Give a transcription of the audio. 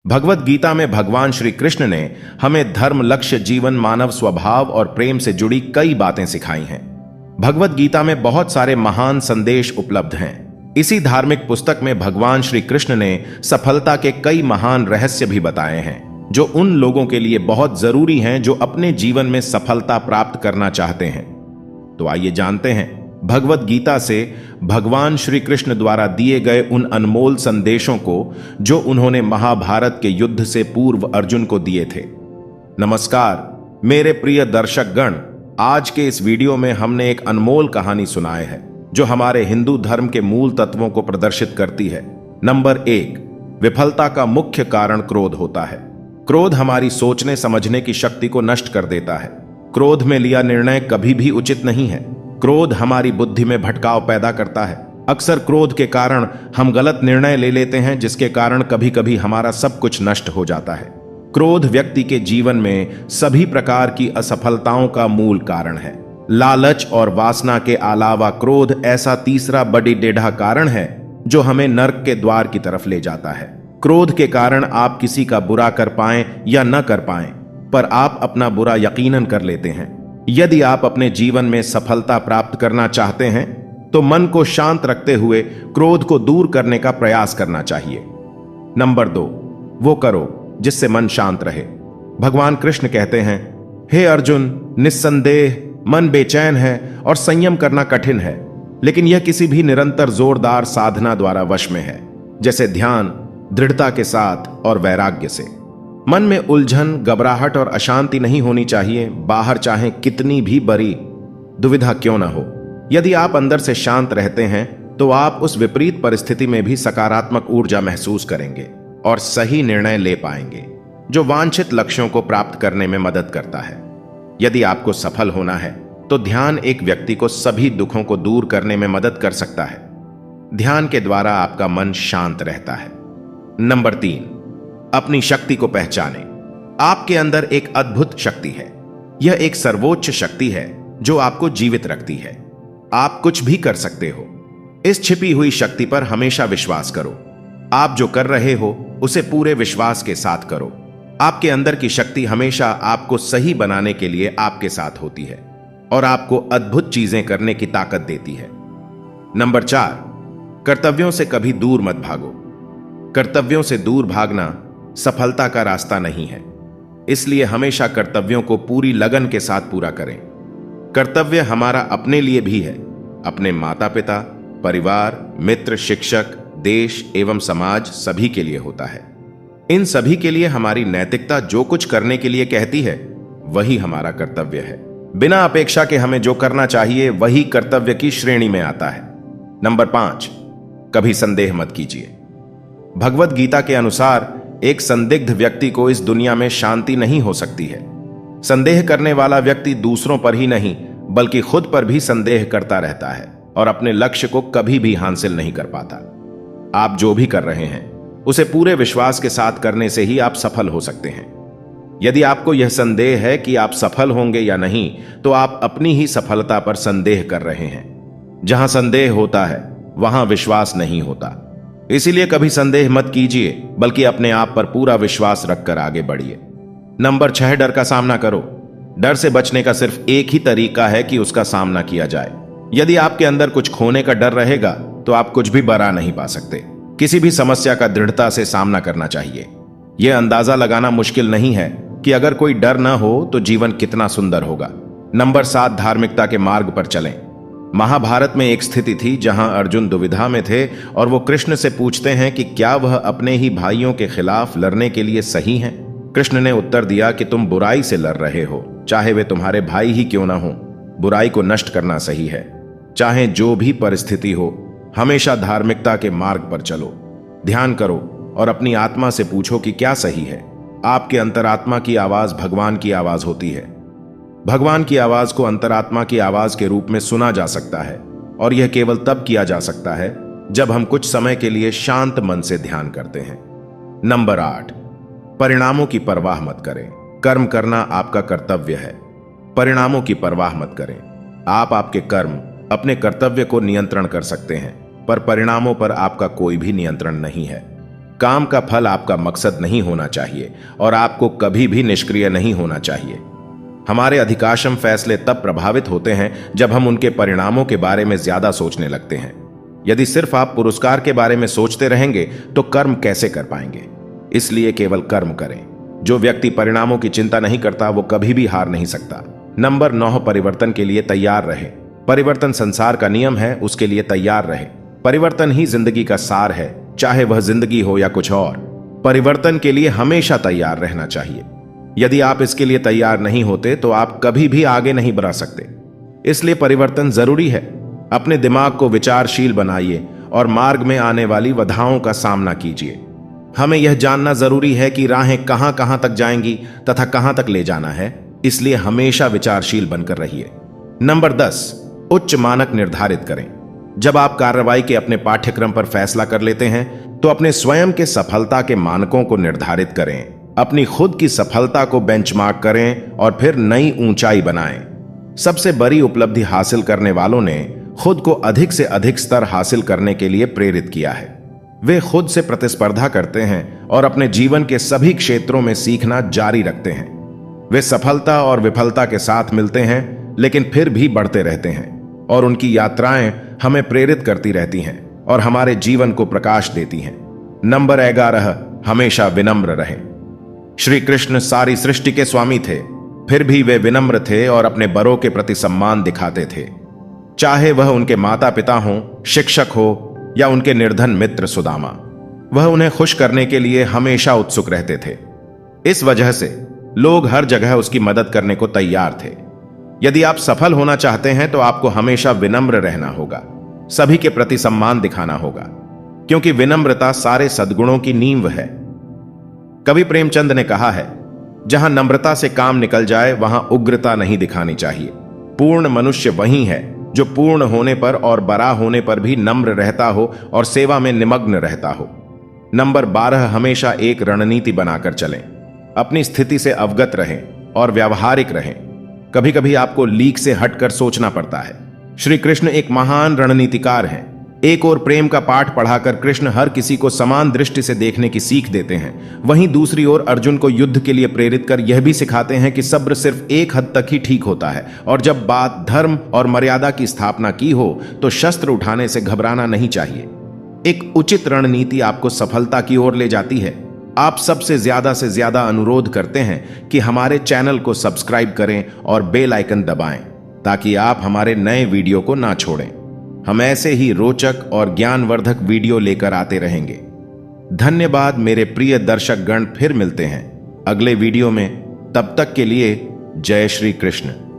भगवत गीता में भगवान श्री कृष्ण ने हमें धर्म, लक्ष्य, जीवन, मानव स्वभाव और प्रेम से जुड़ी कई बातें सिखाई हैं। भगवत गीता में बहुत सारे महान संदेश उपलब्ध हैं। इसी धार्मिक पुस्तक में भगवान श्री कृष्ण ने सफलता के कई महान रहस्य भी बताए हैं, जो उन लोगों के लिए बहुत जरूरी हैं जो अपने जीवन में सफलता प्राप्त करना चाहते हैं। तो आइए जानते हैं भगवत गीता से भगवान श्री कृष्ण द्वारा दिए गए उन अनमोल संदेशों को जो उन्होंने महाभारत के युद्ध से पूर्व अर्जुन को दिए थे। नमस्कार मेरे प्रिय दर्शक गण, आज के इस वीडियो में हमने एक अनमोल कहानी सुनाए है जो हमारे हिंदू धर्म के मूल तत्वों को प्रदर्शित करती है। नंबर 1, विफलता का मुख्य कारण क्रोध होता है। क्रोध हमारी सोचने समझने की शक्ति को नष्ट कर देता है। क्रोध में लिया निर्णय कभी भी उचित नहीं है। क्रोध हमारी बुद्धि में भटकाव पैदा करता है। अक्सर क्रोध के कारण हम गलत निर्णय ले लेते हैं, जिसके कारण कभी कभी हमारा सब कुछ नष्ट हो जाता है। क्रोध व्यक्ति के जीवन में सभी प्रकार की असफलताओं का मूल कारण है। लालच और वासना के अलावा क्रोध ऐसा तीसरा बड़ी टेढ़ा कारण है जो हमें नर्क के द्वार की तरफ ले जाता है। क्रोध के कारण आप किसी का बुरा कर पाएं या न कर पाएं, पर आप अपना बुरा यकीनन कर लेते हैं। यदि आप अपने जीवन में सफलता प्राप्त करना चाहते हैं तो मन को शांत रखते हुए क्रोध को दूर करने का प्रयास करना चाहिए। नंबर 2, वो करो जिससे मन शांत रहे। भगवान कृष्ण कहते हैं, हे अर्जुन, निस्संदेह मन बेचैन है और संयम करना कठिन है, लेकिन यह किसी भी निरंतर जोरदार साधना द्वारा वश में है, जैसे ध्यान, दृढ़ता के साथ और वैराग्य से। मन में उलझन, घबराहट और अशांति नहीं होनी चाहिए, बाहर चाहे कितनी भी बड़ी दुविधा क्यों न हो। यदि आप अंदर से शांत रहते हैं तो आप उस विपरीत परिस्थिति में भी सकारात्मक ऊर्जा महसूस करेंगे और सही निर्णय ले पाएंगे, जो वांछित लक्ष्यों को प्राप्त करने में मदद करता है। यदि आपको सफल होना है तो ध्यान एक व्यक्ति को सभी दुखों को दूर करने में मदद कर सकता है। ध्यान के द्वारा आपका मन शांत रहता है। नंबर 3, अपनी शक्ति को पहचानें। आपके अंदर एक अद्भुत शक्ति है। यह एक सर्वोच्च शक्ति है जो आपको जीवित रखती है। आप कुछ भी कर सकते हो। इस छिपी हुई शक्ति पर हमेशा विश्वास करो। आप जो कर रहे हो उसे पूरे विश्वास के साथ करो। आपके अंदर की शक्ति हमेशा आपको सही बनाने के लिए आपके साथ होती है और आपको अद्भुत चीजें करने की ताकत देती है। नंबर 4, कर्तव्यों से कभी दूर मत भागो। कर्तव्यों से दूर भागना सफलता का रास्ता नहीं है, इसलिए हमेशा कर्तव्यों को पूरी लगन के साथ पूरा करें। कर्तव्य हमारा अपने लिए भी है, अपने माता पिता, परिवार, मित्र, शिक्षक, देश एवं समाज सभी के लिए होता है। इन सभी के लिए हमारी नैतिकता जो कुछ करने के लिए कहती है वही हमारा कर्तव्य है। बिना अपेक्षा के हमें जो करना चाहिए वही कर्तव्य की श्रेणी में आता है। नंबर 5, कभी संदेह मत कीजिए। भगवत गीता के अनुसार एक संदिग्ध व्यक्ति को इस दुनिया में शांति नहीं हो सकती है। संदेह करने वाला व्यक्ति दूसरों पर ही नहीं बल्कि खुद पर भी संदेह करता रहता है और अपने लक्ष्य को कभी भी हासिल नहीं कर पाता। आप जो भी कर रहे हैं उसे पूरे विश्वास के साथ करने से ही आप सफल हो सकते हैं। यदि आपको यह संदेह है कि आप सफल होंगे या नहीं, तो आप अपनी ही सफलता पर संदेह कर रहे हैं। जहां संदेह होता है वहां विश्वास नहीं होता। इसीलिए कभी संदेह मत कीजिए, बल्कि अपने आप पर पूरा विश्वास रखकर आगे बढ़िए। नंबर 6, डर का सामना करो। डर से बचने का सिर्फ एक ही तरीका है कि उसका सामना किया जाए। यदि आपके अंदर कुछ खोने का डर रहेगा तो आप कुछ भी बना नहीं पा सकते। किसी भी समस्या का दृढ़ता से सामना करना चाहिए। यह अंदाजा लगाना मुश्किल नहीं है कि अगर कोई डर ना हो तो जीवन कितना सुंदर होगा। नंबर 7, धार्मिकता के मार्ग पर चलें। महाभारत में एक स्थिति थी जहां अर्जुन दुविधा में थे और वो कृष्ण से पूछते हैं कि क्या वह अपने ही भाइयों के खिलाफ लड़ने के लिए सही हैं? कृष्ण ने उत्तर दिया कि तुम बुराई से लड़ रहे हो, चाहे वे तुम्हारे भाई ही क्यों ना हो। बुराई को नष्ट करना सही है। चाहे जो भी परिस्थिति हो, हमेशा धार्मिकता के मार्ग पर चलो। ध्यान करो और अपनी आत्मा से पूछो कि क्या सही है। आपके अंतरात्मा की आवाज भगवान की आवाज होती है। भगवान की आवाज को अंतरात्मा की आवाज के रूप में सुना जा सकता है और यह केवल तब किया जा सकता है जब हम कुछ समय के लिए शांत मन से ध्यान करते हैं। नंबर 8, परिणामों की परवाह मत करें। कर्म करना आपका कर्तव्य है। परिणामों की परवाह मत करें। आप आपके कर्म, अपने कर्तव्य को नियंत्रण कर सकते हैं, पर परिणामों पर आपका कोई भी नियंत्रण नहीं है। काम का फल आपका मकसद नहीं होना चाहिए और आपको कभी भी निष्क्रिय नहीं होना चाहिए। हमारे अधिकांश फैसले तब प्रभावित होते हैं जब हम उनके परिणामों के बारे में ज्यादा सोचने लगते हैं। यदि सिर्फ आप पुरस्कार के बारे में सोचते रहेंगे तो कर्म कैसे कर पाएंगे? इसलिए केवल कर्म करें। जो व्यक्ति परिणामों की चिंता नहीं करता वो कभी भी हार नहीं सकता। नंबर 9, परिवर्तन के लिए तैयार रहे। परिवर्तन संसार का नियम है, उसके लिए तैयार रहे। परिवर्तन ही जिंदगी का सार है, चाहे वह जिंदगी हो या कुछ और। परिवर्तन के लिए हमेशा तैयार रहना चाहिए। यदि आप इसके लिए तैयार नहीं होते तो आप कभी भी आगे नहीं बढ़ सकते। इसलिए परिवर्तन जरूरी है। अपने दिमाग को विचारशील बनाइए और मार्ग में आने वाली बाधाओं का सामना कीजिए। हमें यह जानना जरूरी है कि राहें कहां कहां तक जाएंगी तथा कहां तक ले जाना है, इसलिए हमेशा विचारशील बनकर रहिए। नंबर 10, उच्च मानक निर्धारित करें। जब आप कार्रवाई के अपने पाठ्यक्रम पर फैसला कर लेते हैं तो अपने स्वयं के सफलता के मानकों को निर्धारित करें। अपनी खुद की सफलता को बेंचमार्क करें और फिर नई ऊंचाई बनाएं। सबसे बड़ी उपलब्धि हासिल करने वालों ने खुद को अधिक से अधिक स्तर हासिल करने के लिए प्रेरित किया है। वे खुद से प्रतिस्पर्धा करते हैं और अपने जीवन के सभी क्षेत्रों में सीखना जारी रखते हैं। वे सफलता और विफलता के साथ मिलते हैं लेकिन फिर भी बढ़ते रहते हैं और उनकी यात्राएं हमें प्रेरित करती रहती हैं और हमारे जीवन को प्रकाश देती हैं। नंबर 11, हमेशा विनम्र रहें। श्री कृष्ण सारी सृष्टि के स्वामी थे, फिर भी वे विनम्र थे और अपने बड़ों के प्रति सम्मान दिखाते थे, चाहे वह उनके माता पिता हों, शिक्षक हो या उनके निर्धन मित्र सुदामा। वह उन्हें खुश करने के लिए हमेशा उत्सुक रहते थे। इस वजह से लोग हर जगह उसकी मदद करने को तैयार थे। यदि आप सफल होना चाहते हैं तो आपको हमेशा विनम्र रहना होगा, सभी के प्रति सम्मान दिखाना होगा, क्योंकि विनम्रता सारे सद्गुणों की नींव है। कवि प्रेमचंद ने कहा है, जहां नम्रता से काम निकल जाए वहां उग्रता नहीं दिखानी चाहिए। पूर्ण मनुष्य वही है जो पूर्ण होने पर और बड़ा होने पर भी नम्र रहता हो और सेवा में निमग्न रहता हो। नंबर 12, हमेशा एक रणनीति बनाकर चलें। अपनी स्थिति से अवगत रहें और व्यावहारिक रहें। कभी कभी आपको लीक से हटकर सोचना पड़ता है। श्री कृष्ण एक महान रणनीतिकार हैं। एक और प्रेम का पाठ पढ़ाकर कृष्ण हर किसी को समान दृष्टि से देखने की सीख देते हैं, वहीं दूसरी ओर अर्जुन को युद्ध के लिए प्रेरित कर यह भी सिखाते हैं कि सब्र सिर्फ एक हद तक ही ठीक होता है और जब बात धर्म और मर्यादा की स्थापना की हो तो शस्त्र उठाने से घबराना नहीं चाहिए। एक उचित रणनीति आपको सफलता की ओर ले जाती है। आप सबसे ज्यादा अनुरोध करते हैं कि हमारे चैनल को सब्सक्राइब करें और बेल आइकन दबाएं ताकि आप हमारे नए वीडियो को ना छोड़ें। हम ऐसे ही रोचक और ज्ञानवर्धक वीडियो लेकर आते रहेंगे। धन्यवाद मेरे प्रिय दर्शक गण, फिर मिलते हैं अगले वीडियो में। तब तक के लिए जय श्री कृष्ण।